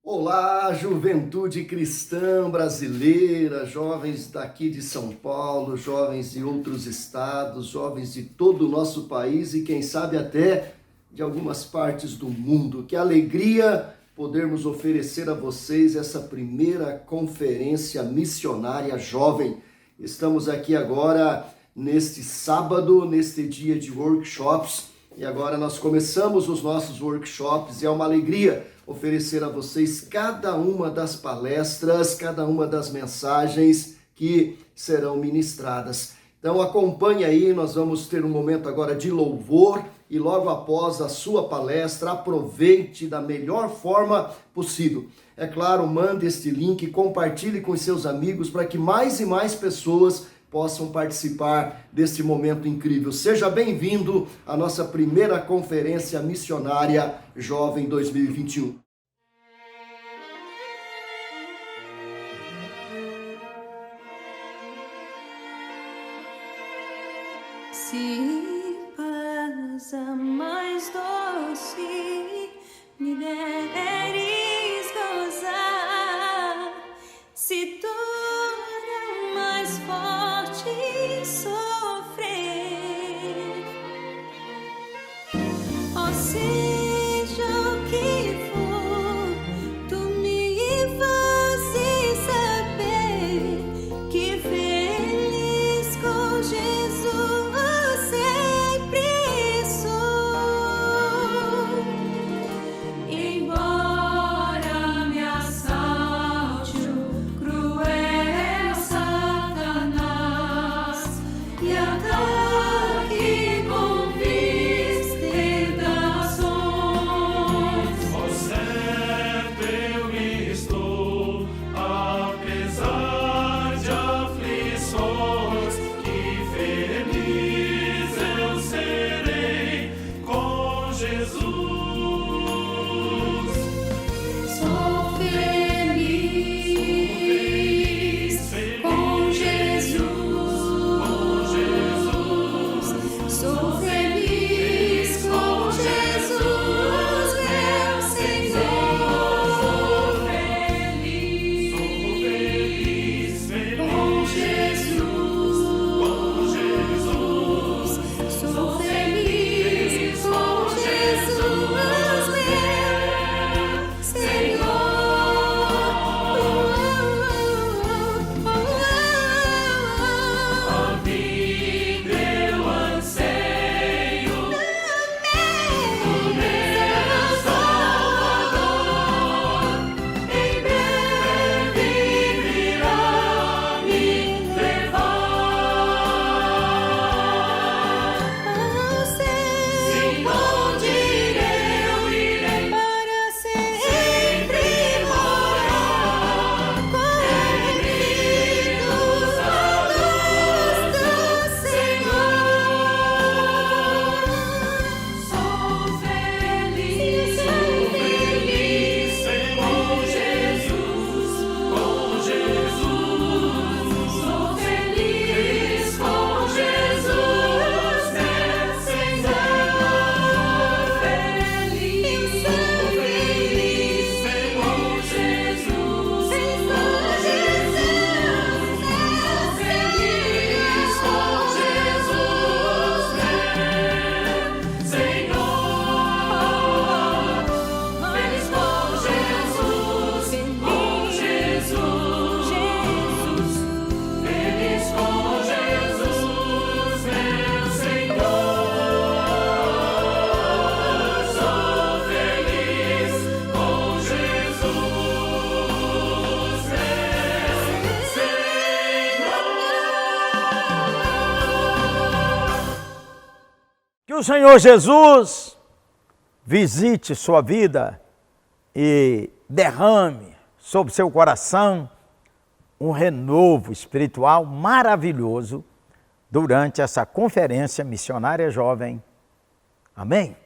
Olá, juventude cristã brasileira, jovens daqui de São Paulo, jovens de outros estados, jovens de todo o nosso país e quem sabe até de algumas partes do mundo. Que alegria podermos oferecer a vocês essa primeira conferência missionária jovem. Estamos aqui agora neste sábado, neste dia de workshops, e agora nós começamos os nossos workshops e é uma alegria oferecer a vocês cada uma das palestras, cada uma das mensagens que serão ministradas. Então acompanhe aí, nós vamos ter um momento agora de louvor e logo após a sua palestra, aproveite da melhor forma possível. É claro, mande este link, compartilhe com seus amigos para que mais e mais pessoas possam participar deste momento incrível. Seja bem-vindo à nossa primeira conferência missionária Jovem 2021. Se paz a mais doce me deres gozar, se torna mais forte sofrer, ó seja o que for, tu me fazes saber que feliz com Jesus sempre sou. Embora me assalte o cruel Satanás e ataque com tentações, Ó certo eu estou, apesar de aflições, que feliz eu serei com Jesus. sou feliz com Jesus, sou feliz com Jesus, meu Senhor, sou feliz com Jesus, sou feliz com Jesus, meu Senhor. A vida eu anseio do meu Salvador, em breve virá me levar. Sim, onde eu irei para sempre morar, conhecidos a luz do Senhor. Sou feliz Com Jesus, sou feliz com Jesus, meu Senhor. Feliz com Jesus, feliz com Jesus, meu Senhor. Feliz com Jesus, feliz com Jesus, meu Senhor. Sou feliz com Jesus, meu Senhor. Que o Senhor Jesus visite sua vida e derrame sobre seu coração um renovo espiritual maravilhoso durante essa conferência missionária jovem. Amém?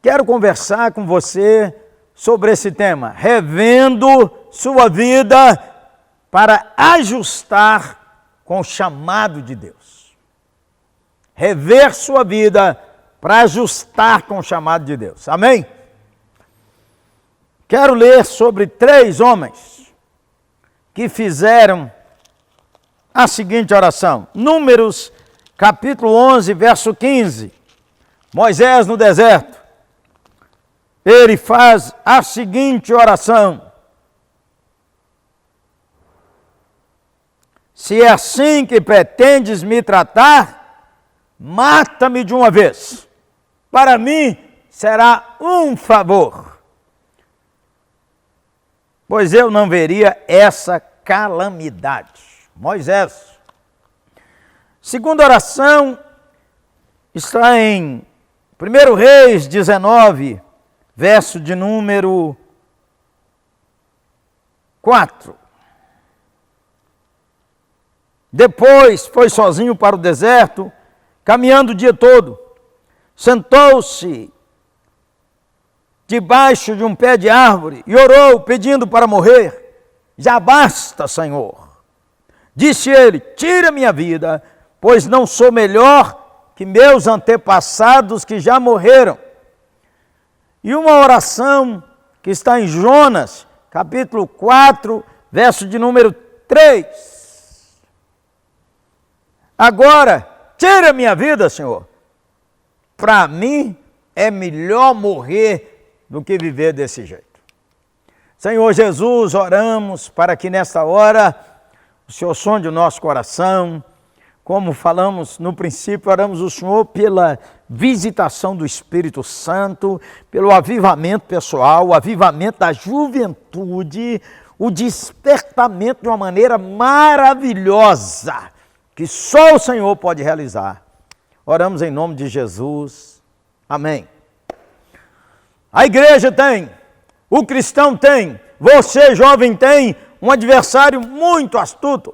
Quero conversar com você sobre esse tema, revendo sua vida para ajustar com o chamado de Deus. Rever sua vida para ajustar com o chamado de Deus. Amém? Quero ler sobre 3 homens que fizeram a seguinte oração. Números, capítulo 11, verso 15. Moisés no deserto. Ele faz a seguinte oração. Se é assim que pretendes me tratar, mata-me de uma vez. Para mim será um favor, pois eu não veria essa calamidade. Moisés. Segunda oração está em 1 Reis 19, verso de número 4. Depois foi sozinho para o deserto, caminhando o dia todo. Sentou-se debaixo de um pé de árvore e orou, pedindo para morrer. Já basta, Senhor. Disse ele, tira minha vida, pois não sou melhor que meus antepassados que já morreram. E uma oração que está em Jonas, capítulo 4, verso de número 3. Agora, tira minha vida, Senhor. Para mim é melhor morrer do que viver desse jeito. Senhor Jesus, oramos para que nesta hora o Senhor sonde o nosso coração. Como falamos no princípio, oramos o Senhor pela visitação do Espírito Santo, pelo avivamento pessoal, o avivamento da juventude, o despertamento de uma maneira maravilhosa, que só o Senhor pode realizar. Oramos em nome de Jesus. Amém. A igreja tem, o cristão tem, você jovem tem um adversário muito astuto,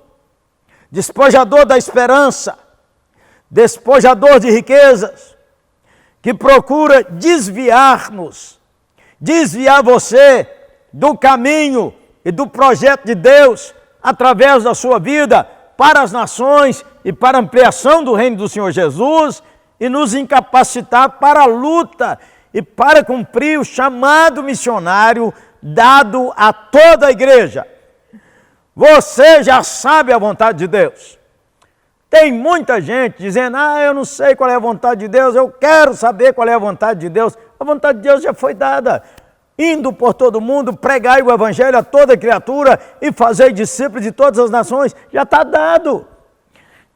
despojador da esperança, despojador de riquezas, que procura desviar-nos, desviar você do caminho e do projeto de Deus através da sua vida para as nações e para a ampliação do reino do Senhor Jesus e nos incapacitar para a luta e para cumprir o chamado missionário dado a toda a igreja. Você já sabe a vontade de Deus. Tem muita gente dizendo, eu não sei qual é a vontade de Deus, eu quero saber qual é a vontade de Deus. A vontade de Deus já foi dada. Indo por todo mundo, pregai o evangelho a toda criatura e fazei discípulos de todas as nações, já está dado.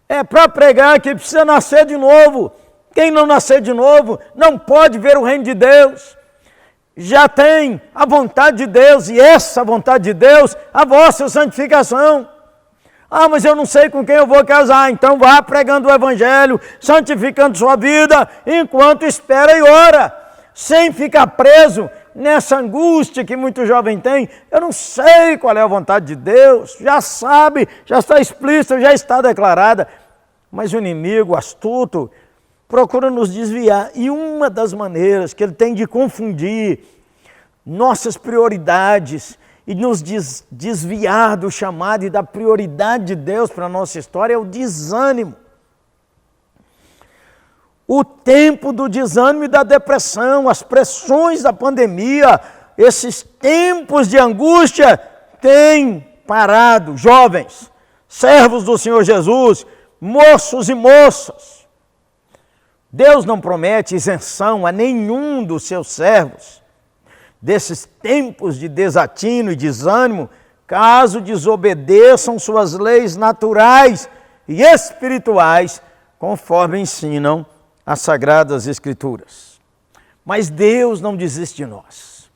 É para pregar que precisa nascer de novo. Quem não nascer de novo não pode ver o reino de Deus. Já tem a vontade de Deus, e essa vontade de Deus, a vossa santificação. Mas eu não sei com quem eu vou casar. Então vá pregando o evangelho, santificando sua vida, enquanto espera e ora, sem ficar preso nessa angústia que muito jovem tem. Eu não sei qual é a vontade de Deus, já sabe, já está explícita, já está declarada, mas o inimigo astuto procura nos desviar, e uma das maneiras que ele tem de confundir nossas prioridades e nos desviar do chamado e da prioridade de Deus para a nossa história é o desânimo. O tempo do desânimo e da depressão, as pressões da pandemia, esses tempos de angústia têm parado jovens, servos do Senhor Jesus, moços e moças. Deus não promete isenção a nenhum dos seus servos desses tempos de desatino e desânimo, caso desobedeçam suas leis naturais e espirituais, conforme ensinam as Sagradas Escrituras. Mas Deus não desiste de nós.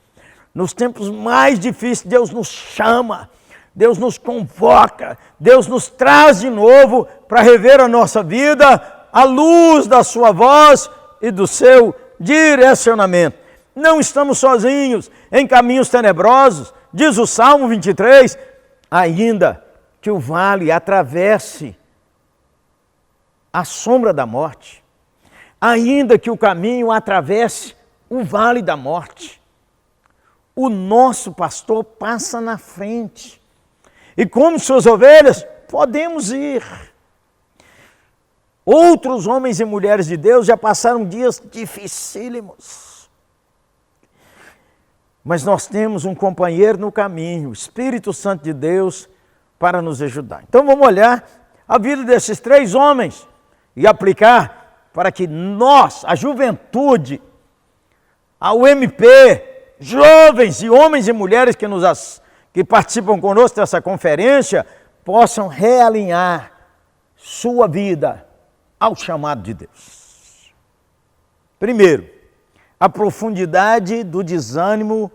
Nos tempos mais difíceis, Deus nos chama, Deus nos convoca, Deus nos traz de novo para rever a nossa vida à luz da sua voz e do seu direcionamento. Não estamos sozinhos em caminhos tenebrosos, diz o Salmo 23, ainda que o vale atravesse a sombra da morte, ainda que o caminho atravesse o vale da morte, o nosso pastor passa na frente, e como suas ovelhas, podemos ir. Outros homens e mulheres de Deus já passaram dias dificílimos. mas nós temos um companheiro no caminho, o Espírito Santo de Deus, para nos ajudar. Então vamos olhar a vida desses 3 homens e aplicar para que nós, a juventude, a UMP, jovens e homens e mulheres que participam conosco dessa conferência, possam realinhar sua vida ao chamado de Deus. Primeiro, a profundidade do desânimo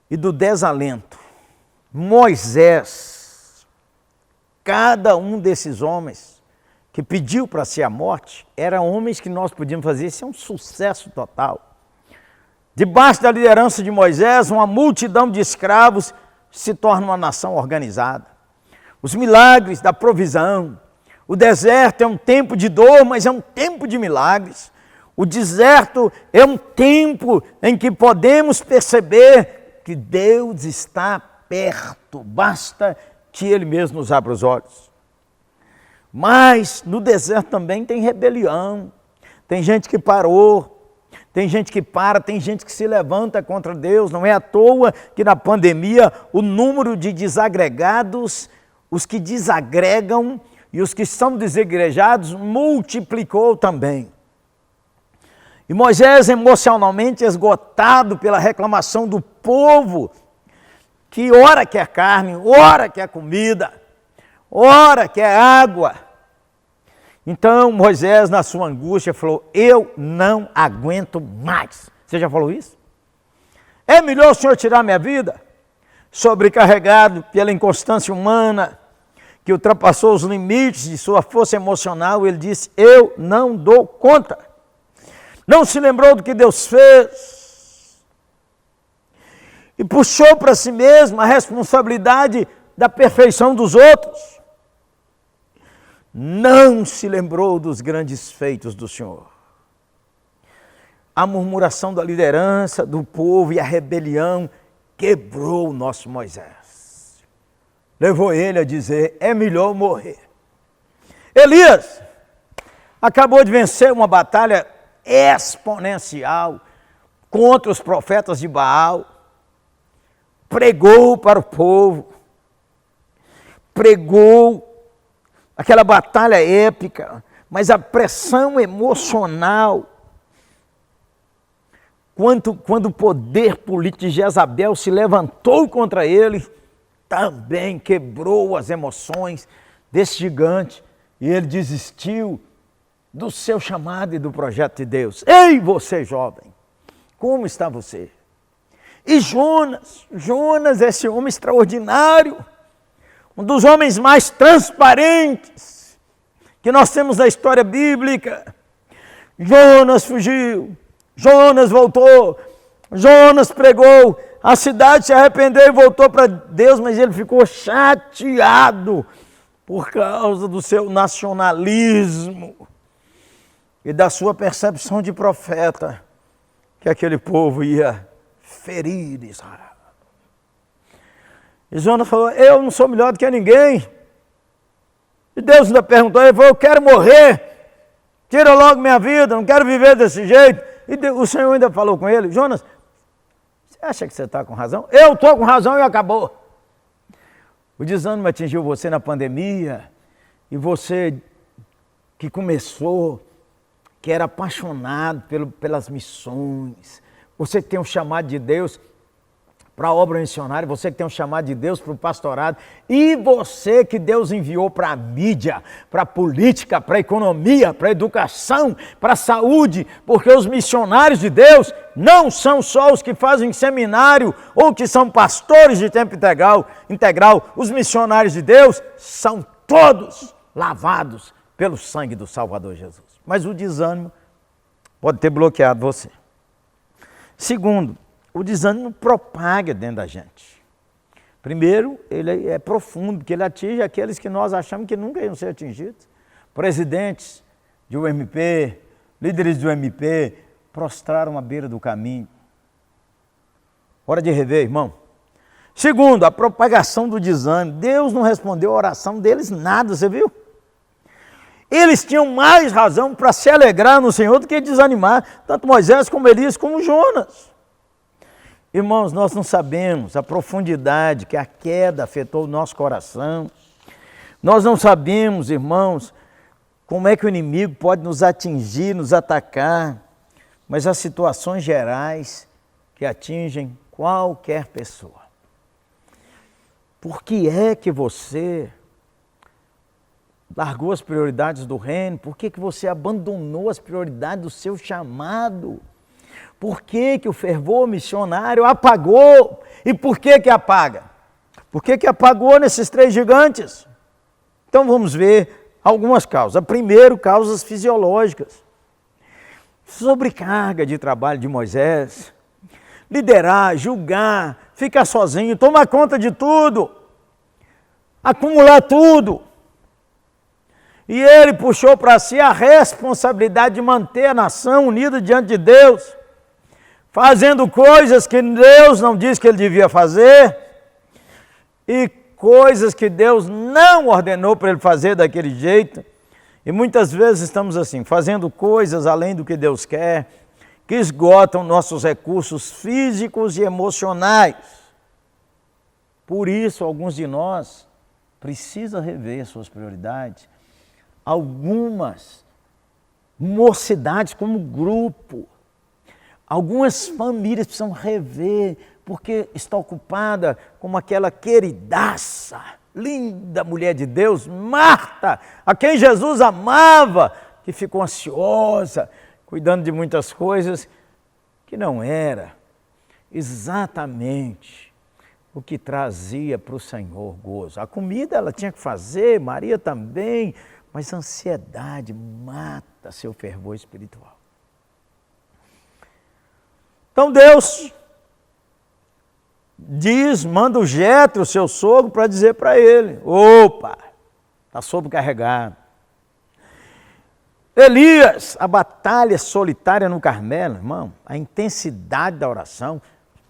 e do desalento. Moisés, cada um desses homens que pediu para si a morte, eram homens que nós podíamos fazer, isso é um sucesso total. Debaixo da liderança de Moisés, uma multidão de escravos se torna uma nação organizada. Os milagres da provisão. O deserto é um tempo de dor, mas é um tempo de milagres. O deserto é um tempo em que podemos perceber que Deus está perto. Basta que Ele mesmo nos abra os olhos. Mas no deserto também tem rebelião. Tem gente que parou. Tem gente que para, tem gente que se levanta contra Deus. Não é à toa que na pandemia o número de desagregados, os que desagregam e os que são desigrejados, multiplicou também. E Moisés, emocionalmente esgotado pela reclamação do povo, que ora quer carne, ora quer comida, ora quer água. Então Moisés, na sua angústia, falou: eu não aguento mais. Você já falou isso? É melhor o Senhor tirar minha vida? Sobrecarregado pela inconstância humana, que ultrapassou os limites de sua força emocional, ele disse: eu não dou conta. Não se lembrou do que Deus fez. E puxou para si mesmo a responsabilidade da perfeição dos outros. Não se lembrou dos grandes feitos do Senhor. A murmuração da liderança, do povo e a rebelião quebrou o nosso Moisés. Levou ele a dizer: é melhor morrer. Elias acabou de vencer uma batalha exponencial contra os profetas de Baal. Pregou para o povo. Pregou aquela batalha épica, mas a pressão emocional, quando o poder político de Jezabel se levantou contra ele, também quebrou as emoções desse gigante, e ele desistiu do seu chamado e do projeto de Deus. Ei, você jovem, como está você? E Jonas, esse homem extraordinário, um dos homens mais transparentes que nós temos na história bíblica. Jonas fugiu, Jonas voltou, Jonas pregou, a cidade se arrependeu e voltou para Deus, mas ele ficou chateado por causa do seu nacionalismo e da sua percepção de profeta, que aquele povo ia ferir Israel. E Jonas falou: eu não sou melhor do que ninguém. E Deus ainda perguntou, ele falou: eu quero morrer, tira logo minha vida, não quero viver desse jeito. E o Senhor ainda falou com ele: Jonas, você acha que você está com razão? Eu estou com razão e acabou. O desânimo atingiu você na pandemia, e você que começou, que era apaixonado pelas missões, você que tem um chamado de Deus para a obra missionária, você que tem um chamado de Deus para o pastorado, e você que Deus enviou para a mídia, para a política, para a economia, para a educação, para a saúde, porque os missionários de Deus não são só os que fazem seminário ou que são pastores de tempo integral. Os missionários de Deus são todos lavados pelo sangue do Salvador Jesus. Mas o desânimo pode ter bloqueado você. Segundo, o desânimo propaga dentro da gente. Primeiro, ele é profundo, porque ele atinge aqueles que nós achamos que nunca iam ser atingidos. Presidentes de UMP, líderes do UMP, prostraram à beira do caminho. Hora de rever, irmão. Segundo, a propagação do desânimo. Deus não respondeu a oração deles nada, você viu? Eles tinham mais razão para se alegrar no Senhor do que desanimar, tanto Moisés como Elias como Jonas. Irmãos, nós não sabemos a profundidade que a queda afetou o nosso coração. Nós não sabemos, irmãos, como é que o inimigo pode nos atingir, nos atacar, mas as situações gerais que atingem qualquer pessoa. Por que é que você largou as prioridades do reino? Por que você abandonou as prioridades do seu chamado? Por que o fervor missionário apagou? E por que apaga? Por que apagou nesses 3 gigantes? Então vamos ver algumas causas. Primeiro, causas fisiológicas. Sobrecarga de trabalho de Moisés. Liderar, julgar, ficar sozinho, tomar conta de tudo. Acumular tudo. E ele puxou para si a responsabilidade de manter a nação unida diante de Deus, fazendo coisas que Deus não disse que ele devia fazer e coisas que Deus não ordenou para ele fazer daquele jeito. E muitas vezes estamos assim, fazendo coisas além do que Deus quer, que esgotam nossos recursos físicos e emocionais. Por isso, alguns de nós precisam rever suas prioridades. Algumas mocidades como grupo, algumas famílias precisam rever, porque está ocupada como aquela queridaça, linda mulher de Deus, Marta, a quem Jesus amava, que ficou ansiosa, cuidando de muitas coisas que não era exatamente o que trazia para o Senhor gozo. A comida ela tinha que fazer, Maria também, mas a ansiedade mata seu fervor espiritual. Então Deus manda o Jetro, seu sogro, para dizer para ele: opa, está sobrecarregado. Elias, a batalha solitária no Carmelo, irmão, a intensidade da oração,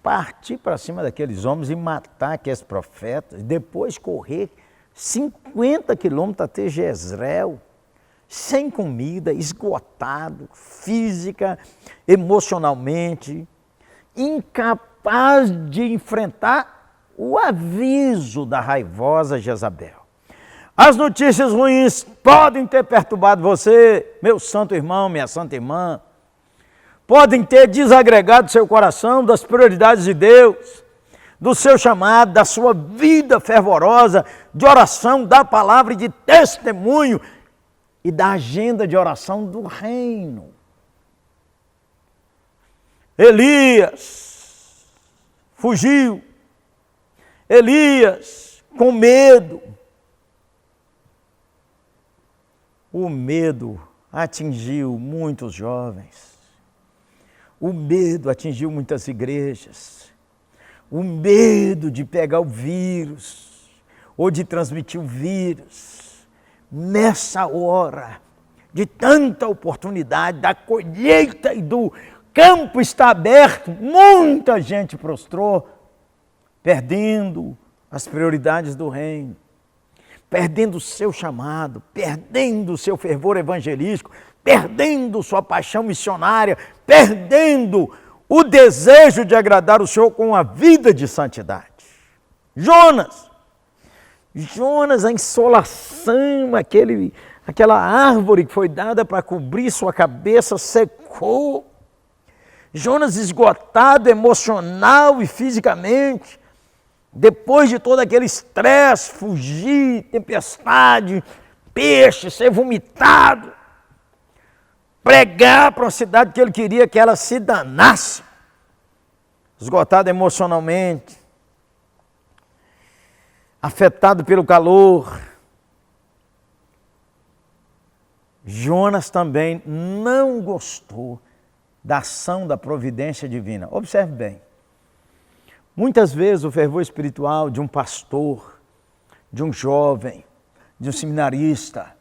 partir para cima daqueles homens e matar aqueles profetas, depois correr 50 quilômetros até Jezreel, sem comida, esgotado, física, emocionalmente, incapaz de enfrentar o aviso da raivosa Jezabel. As notícias ruins podem ter perturbado você, meu santo irmão, minha santa irmã, podem ter desagregado seu coração das prioridades de Deus, do seu chamado, da sua vida fervorosa de oração, da palavra e de testemunho e da agenda de oração do reino. Elias fugiu, Elias com medo. O medo atingiu muitos jovens, o medo atingiu muitas igrejas, o medo de pegar o vírus ou de transmitir o vírus. Nessa hora de tanta oportunidade, da colheita e do campo está aberto, muita gente prostrou, perdendo as prioridades do reino, perdendo o seu chamado, perdendo o seu fervor evangelístico, perdendo sua paixão missionária, perdendo o desejo de agradar o Senhor com a vida de santidade. Jonas, a insolação, aquela árvore que foi dada para cobrir sua cabeça secou. Jonas esgotado emocional e fisicamente, depois de todo aquele estresse, fugir, tempestade, peixe, ser vomitado, pregar para uma cidade que ele queria que ela se danasse, esgotado emocionalmente, afetado pelo calor. Jonas também não gostou da ação da providência divina. Observe bem. Muitas vezes o fervor espiritual de um pastor, de um jovem, de um seminarista,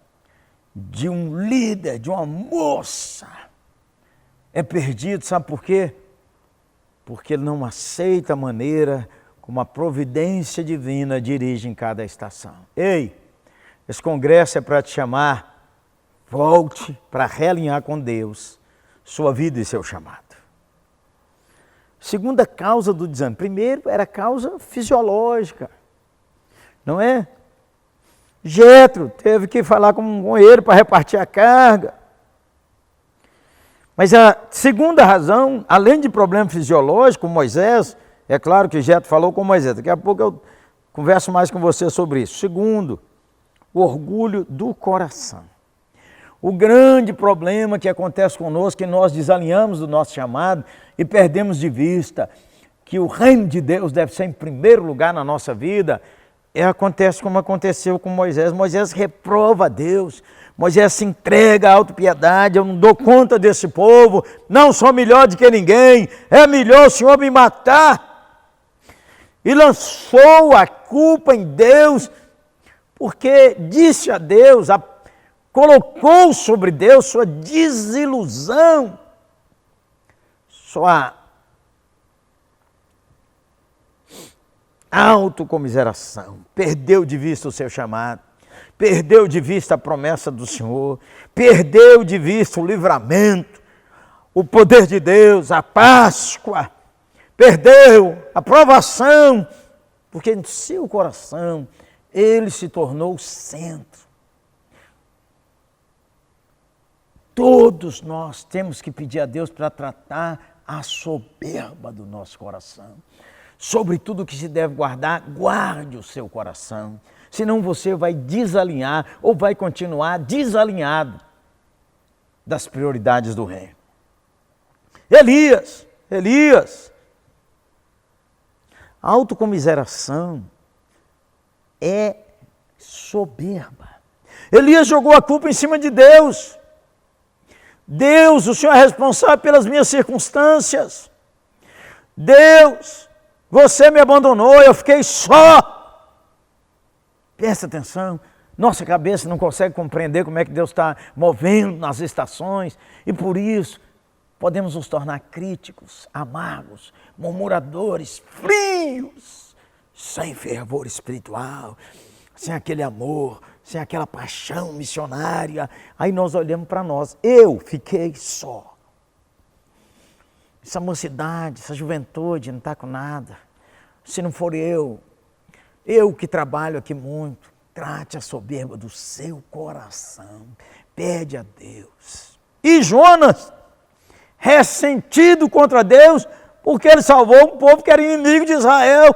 de um líder, de uma moça, é perdido, sabe por quê? Porque ele não aceita a maneira como a providência divina dirige em cada estação. Ei, esse congresso é para te chamar, volte para realinhar com Deus sua vida e seu chamado. Segunda causa do desânimo. Primeiro era causa fisiológica, não é? Jetro teve que falar com ele para repartir a carga. Mas a segunda razão, além de problema fisiológico, Moisés, é claro que Jetro falou com Moisés, daqui a pouco eu converso mais com você sobre isso. Segundo, o orgulho do coração. O grande problema que acontece conosco, que nós desalinhamos do nosso chamado e perdemos de vista que o reino de Deus deve ser em primeiro lugar na nossa vida, acontece como aconteceu com Moisés. Moisés reprova a Deus, Moisés se entrega à autopiedade, eu não dou conta desse povo, não sou melhor do que ninguém, é melhor o Senhor me matar. E lançou a culpa em Deus, porque disse a Deus, colocou sobre Deus sua desilusão, sua autocomiseração, perdeu de vista o seu chamado, perdeu de vista a promessa do Senhor, perdeu de vista o livramento, o poder de Deus, a Páscoa, perdeu a provação, porque no seu coração ele se tornou o centro. Todos nós temos que pedir a Deus para tratar a soberba do nosso coração. Sobre tudo que se deve guardar, guarde o seu coração. Senão você vai desalinhar ou vai continuar desalinhado das prioridades do reino. Elias, a autocomiseração é soberba. Elias jogou a culpa em cima de Deus. Deus, o Senhor é responsável pelas minhas circunstâncias. Deus, você me abandonou, eu fiquei só. Presta atenção, nossa cabeça não consegue compreender como é que Deus está movendo nas estações, e por isso podemos nos tornar críticos, amargos, murmuradores, frios, sem fervor espiritual, sem aquele amor, sem aquela paixão missionária. Aí nós olhamos para nós, eu fiquei só. Essa mocidade, essa juventude não está com nada. Se não for eu que trabalho aqui muito, trate a soberba do seu coração, pede a Deus. E Jonas, ressentido contra Deus, porque ele salvou um povo que era inimigo de Israel.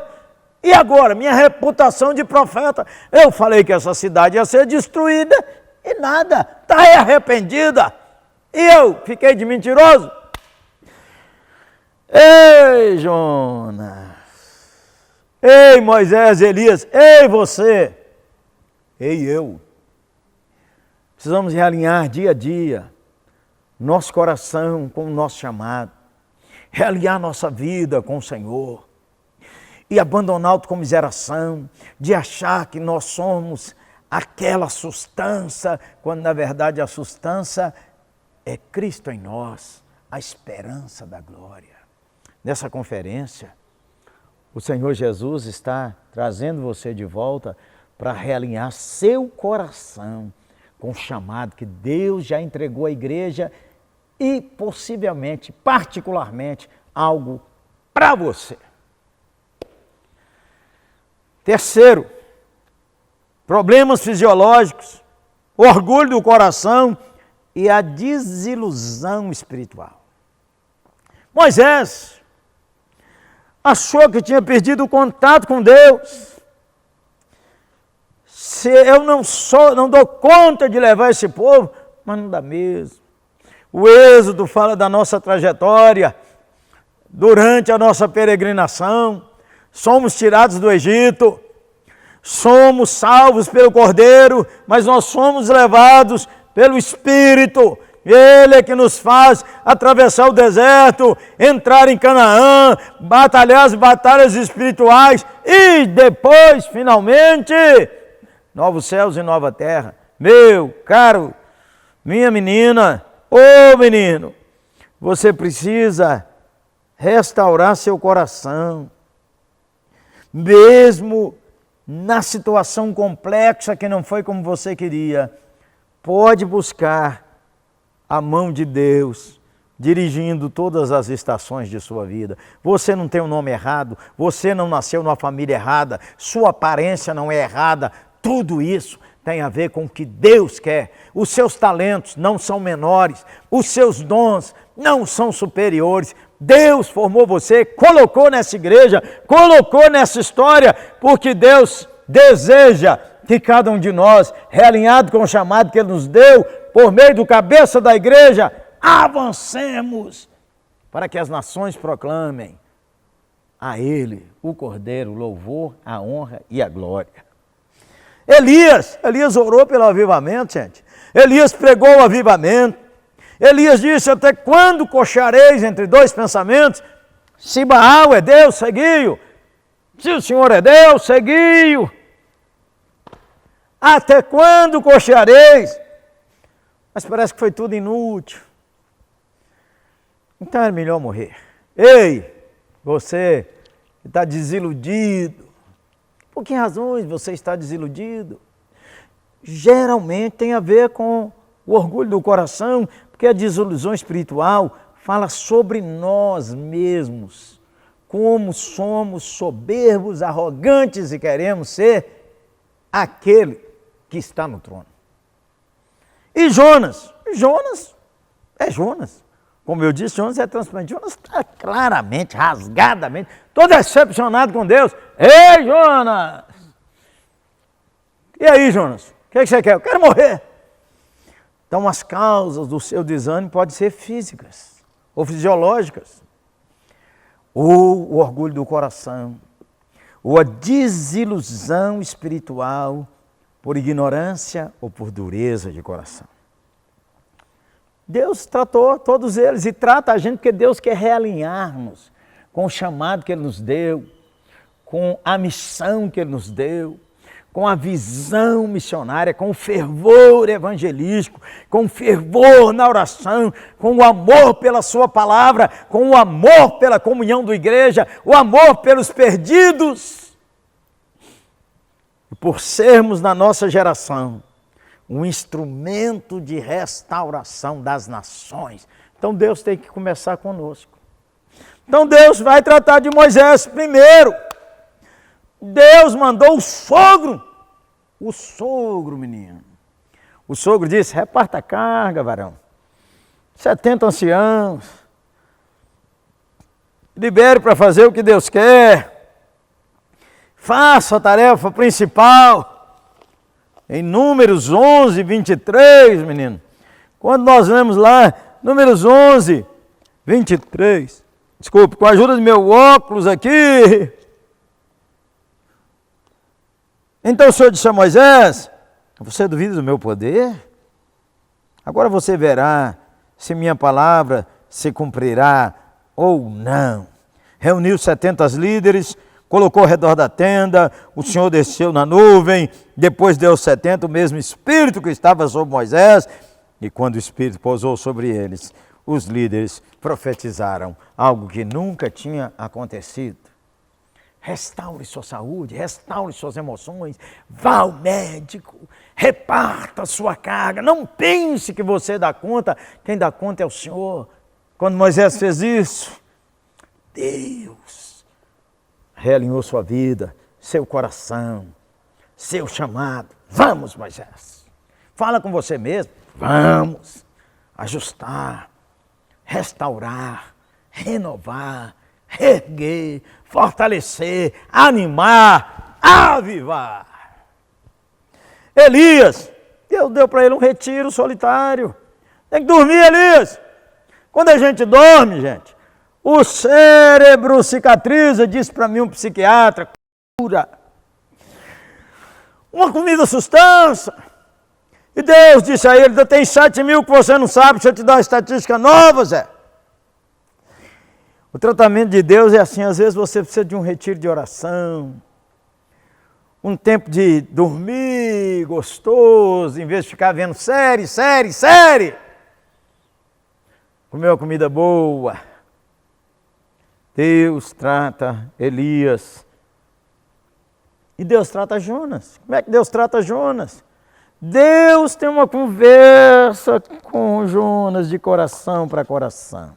E agora, minha reputação de profeta, eu falei que essa cidade ia ser destruída e nada, está arrependida. E eu fiquei de mentiroso? Ei, Jonas, ei, Moisés, Elias, ei, você, ei, eu. Precisamos realinhar dia a dia nosso coração com o nosso chamado, realinhar nossa vida com o Senhor. E abandonar a autocomiseração, de achar que nós somos aquela sustância, quando na verdade a sustância é Cristo em nós, a esperança da glória. Nessa conferência, o Senhor Jesus está trazendo você de volta para realinhar seu coração com o chamado que Deus já entregou à igreja e possivelmente, particularmente, algo para você. Terceiro, problemas fisiológicos, orgulho do coração e a desilusão espiritual. Moisés achou que tinha perdido o contato com Deus. Se eu não dou conta de levar esse povo, mas não dá mesmo. O Êxodo fala da nossa trajetória durante a nossa peregrinação. Somos tirados do Egito, somos salvos pelo Cordeiro, mas nós somos levados pelo Espírito. Ele é que nos faz atravessar o deserto, entrar em Canaã, batalhar as batalhas espirituais e depois, finalmente, novos céus e nova terra. Meu caro, minha menina, ô menino, você precisa restaurar seu coração. Mesmo na situação complexa que não foi como você queria, pode buscar a mão de Deus dirigindo todas as estações de sua vida. Você não tem o nome errado, você não nasceu numa família errada, sua aparência não é errada. Tudo isso tem a ver com o que Deus quer. Os seus talentos não são menores, os seus dons não são superiores. Deus formou você, colocou nessa igreja, colocou nessa história, porque Deus deseja que cada um de nós, realinhado com o chamado que Ele nos deu, por meio do cabeça da igreja, avancemos para que as nações proclamem a Ele, o Cordeiro, o louvor, a honra e a glória. Elias orou pelo avivamento, gente. Elias pregou o avivamento. Elias disse: até quando cocheareis entre dois pensamentos? Se Baal é Deus, segui-o. Se o Senhor é Deus, segui-o. Até quando cocheareis? Mas parece que foi tudo inútil. Então é melhor morrer. Ei, você que está desiludido. Por que razões você está desiludido? Geralmente tem a ver com o orgulho do coração, porque a desilusão espiritual fala sobre nós mesmos, como somos soberbos, arrogantes e queremos ser aquele que está no trono. E Jonas é Jonas. Como eu disse, Jonas é transparente. Jonas está claramente, rasgadamente, todo decepcionado com Deus. Ei, Jonas! E aí, Jonas? O que você quer? Eu quero morrer. Então, as causas do seu desânimo podem ser físicas ou fisiológicas, ou o orgulho do coração, ou a desilusão espiritual por ignorância ou por dureza de coração. Deus tratou todos eles e trata a gente porque Deus quer realinhar-nos com o chamado que Ele nos deu, com a missão que Ele nos deu, com a visão missionária, com o fervor evangelístico, com o fervor na oração, com o amor pela sua palavra, com o amor pela comunhão da igreja, o amor pelos perdidos. E por sermos na nossa geração um instrumento de restauração das nações. Então Deus tem que começar conosco. Então Deus vai tratar de Moisés primeiro. Deus mandou o sogro, menino. O sogro disse: reparta a carga, varão. 70 anciãos. Libere para fazer o que Deus quer. Faça a tarefa principal. Em Números 11, 23, menino. Quando nós lemos lá, Números 11, 23. Desculpe, com a ajuda do meu óculos aqui. Então o Senhor disse a Moisés: você duvida do meu poder? Agora você verá se minha palavra se cumprirá ou não. Reuniu 70 líderes, colocou ao redor da tenda, o Senhor desceu na nuvem, depois deu 70, o mesmo Espírito que estava sobre Moisés, e quando o Espírito pousou sobre eles, os líderes profetizaram algo que nunca tinha acontecido. Restaure sua saúde, restaure suas emoções, vá ao médico, reparta a sua carga, não pense que você dá conta, quem dá conta é o Senhor. Quando Moisés fez isso, Deus realinhou sua vida, seu coração, seu chamado. Vamos, Moisés, fala com você mesmo, vamos ajustar, restaurar, renovar, erguer, fortalecer, animar, avivar. Elias, Deus deu para ele um retiro solitário. Tem que dormir, Elias. Quando a gente dorme, gente, o cérebro cicatriza, disse para mim um psiquiatra, cura. Uma comida sustância. E Deus disse a ele: ainda tem 7.000 que você não sabe, deixa eu te dar uma estatística nova, Zé. O tratamento de Deus é assim: às vezes você precisa de um retiro de oração, um tempo de dormir gostoso, em vez de ficar vendo série. Comer uma comida boa. Deus trata Elias. E Deus trata Jonas. Como é que Deus trata Jonas? Deus tem uma conversa com Jonas de coração para coração.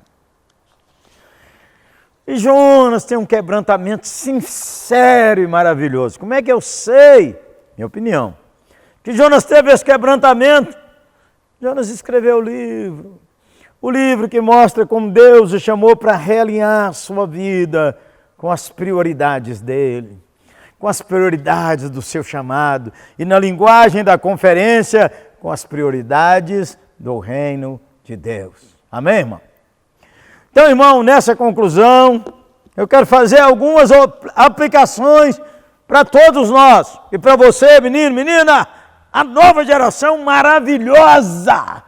E Jonas tem um quebrantamento sincero e maravilhoso. Como é que eu sei, minha opinião, que Jonas teve esse quebrantamento? Jonas escreveu o livro que mostra como Deus o chamou para realinhar sua vida com as prioridades dele, com as prioridades do seu chamado, e na linguagem da conferência, com as prioridades do reino de Deus. Amém, irmão? Então, irmão, nessa conclusão, eu quero fazer algumas aplicações para todos nós, e para você, menino, menina, a nova geração maravilhosa.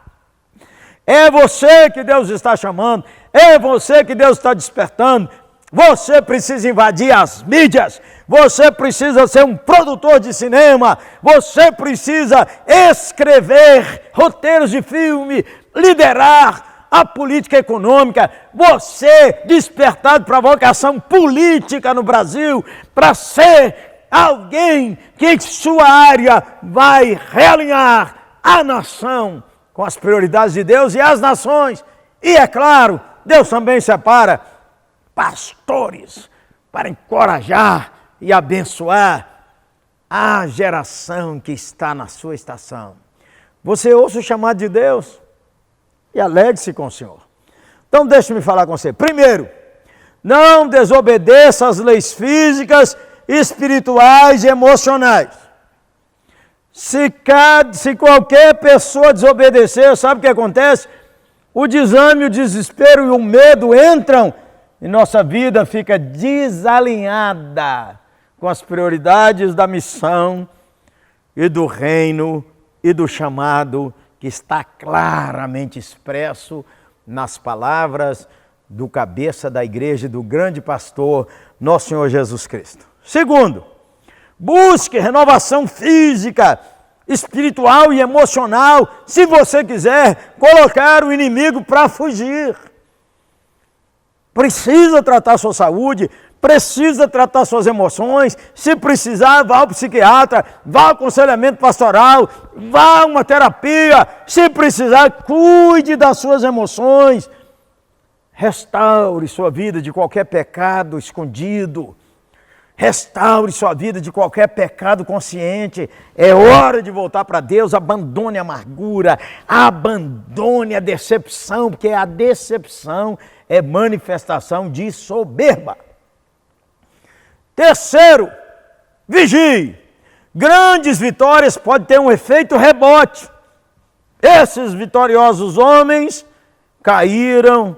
É você que Deus está chamando, é você que Deus está despertando. Você precisa invadir as mídias, você precisa ser um produtor de cinema, você precisa escrever roteiros de filme, liderar a política econômica, você despertado para a vocação política no Brasil, para ser alguém que em sua área vai realinhar a nação com as prioridades de Deus e as nações. E é claro, Deus também separa pastores para encorajar e abençoar a geração que está na sua estação. Você ouça o chamado de Deus e alegre-se com o Senhor. Então deixe-me falar com você. Primeiro, não desobedeça às leis físicas, espirituais e emocionais. Se qualquer pessoa desobedecer, sabe o que acontece? O desânimo, o desespero e o medo entram e nossa vida fica desalinhada com as prioridades da missão e do reino e do chamado que está claramente expresso nas palavras do cabeça da igreja e do grande pastor, nosso Senhor Jesus Cristo. Segundo, busque renovação física, espiritual e emocional, se você quiser colocar o inimigo para fugir. Precisa tratar sua saúde, precisa tratar suas emoções, se precisar, vá ao psiquiatra, vá ao aconselhamento pastoral, vá a uma terapia, se precisar, cuide das suas emoções, restaure sua vida de qualquer pecado escondido, restaure sua vida de qualquer pecado consciente. É hora de voltar para Deus. Abandone a amargura, abandone a decepção, porque a decepção é manifestação de soberba. Terceiro, vigie. Grandes vitórias podem ter um efeito rebote. Esses vitoriosos homens caíram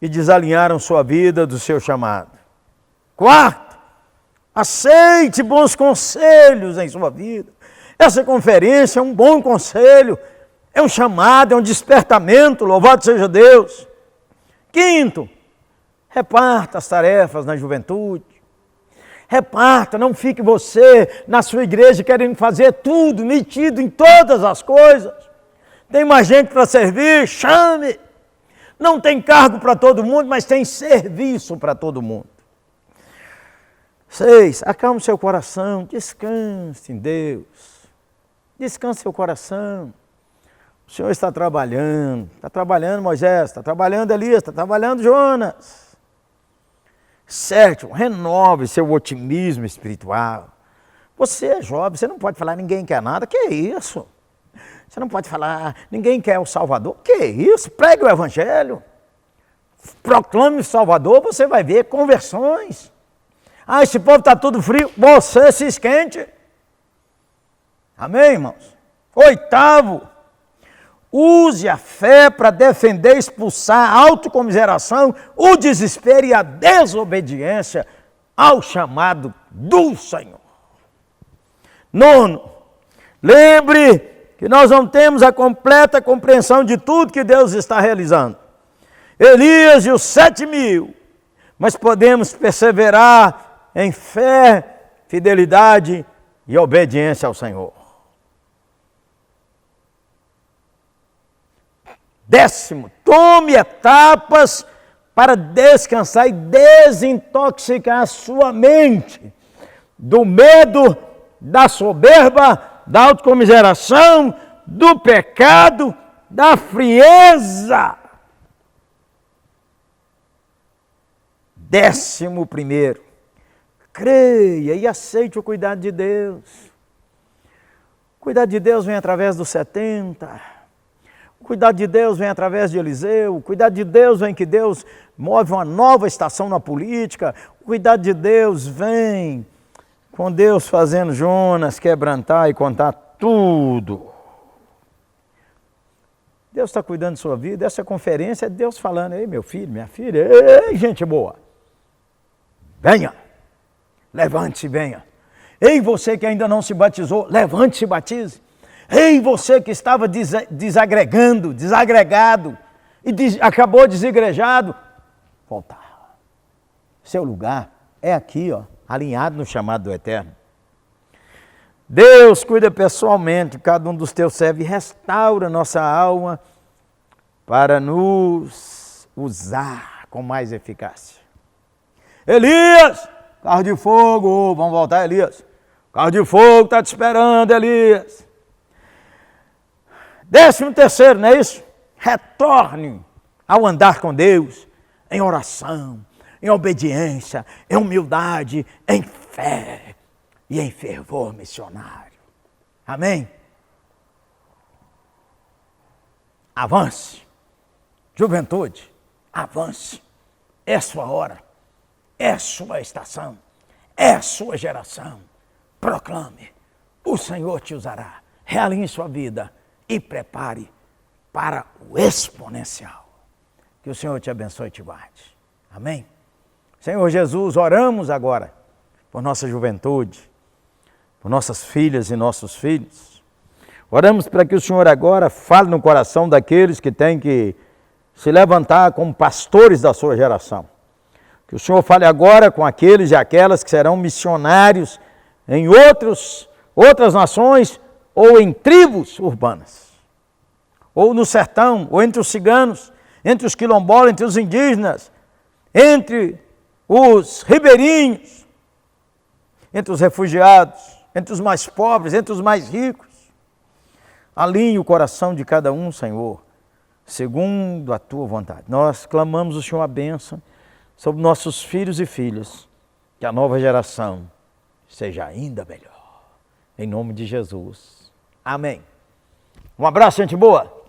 e desalinharam sua vida do seu chamado. Quarto, aceite bons conselhos em sua vida. Essa conferência é um bom conselho, é um chamado, é um despertamento, louvado seja Deus. Quinto, reparta as tarefas na juventude. Reparta, não fique você na sua igreja querendo fazer tudo, metido em todas as coisas. Tem mais gente para servir, chame. Não tem cargo para todo mundo, mas tem serviço para todo mundo. 6, acalme seu coração, descanse em Deus. Descanse seu coração. O Senhor está trabalhando Moisés, está trabalhando Elias, está trabalhando Jonas. Sétimo, renove seu otimismo espiritual. Você é jovem, você não pode falar ninguém quer nada, que isso? Você não pode falar ninguém quer o Salvador, que isso? Pregue o Evangelho, proclame o Salvador, você vai ver conversões. Ah, esse povo está tudo frio, você se esquente. Amém, irmãos? Oitavo, use a fé para defender, expulsar a autocomiseração, o desespero e a desobediência ao chamado do Senhor. Nono, lembre que nós não temos a completa compreensão de tudo que Deus está realizando. Elias e os 7.000, mas podemos perseverar em fé, fidelidade e obediência ao Senhor. Décimo, tome etapas para descansar e desintoxicar a sua mente do medo, da soberba da autocomiseração, do pecado, da frieza. 11º, creia e aceite o cuidado de Deus. O cuidado de Deus vem através dos 70. O cuidado de Deus vem através de Eliseu. O cuidado de Deus vem que Deus move uma nova estação na política. O cuidado de Deus vem com Deus fazendo Jonas quebrantar e contar tudo. Deus está cuidando da sua vida. Essa conferência é Deus falando: ei, meu filho, minha filha, ei, gente boa, venha, levante-se, venha. Ei, você que ainda não se batizou, levante-se e batize. Ei, você que estava desagregado e acabou desigrejado, voltar. Seu lugar é aqui, ó, alinhado no chamado do Eterno. Deus cuida pessoalmente de cada um dos teus servos e restaura nossa alma para nos usar com mais eficácia. Elias, carro de fogo, vamos voltar, Elias. Carro de fogo está te esperando, Elias. 13º, não é isso? Retorne ao andar com Deus, em oração, em obediência, em humildade, em fé e em fervor missionário. Amém? Avance. Juventude, avance. É sua hora. É sua estação. É sua geração. Proclame. O Senhor te usará. Realinhe sua vida e prepare para o exponencial. Que o Senhor te abençoe e te guarde. Amém? Senhor Jesus, oramos agora por nossa juventude, por nossas filhas e nossos filhos. Oramos para que o Senhor agora fale no coração daqueles que têm que se levantar como pastores da sua geração. Que o Senhor fale agora com aqueles e aquelas que serão missionários em outras nações ou em tribos urbanas, ou no sertão, ou entre os ciganos, entre os quilombolas, entre os indígenas, entre os ribeirinhos, entre os refugiados, entre os mais pobres, entre os mais ricos. Alinhe o coração de cada um, Senhor, segundo a tua vontade. Nós clamamos o Senhor a bênção sobre nossos filhos e filhas, que a nova geração seja ainda melhor. Em nome de Jesus. Amém. Um abraço, gente boa.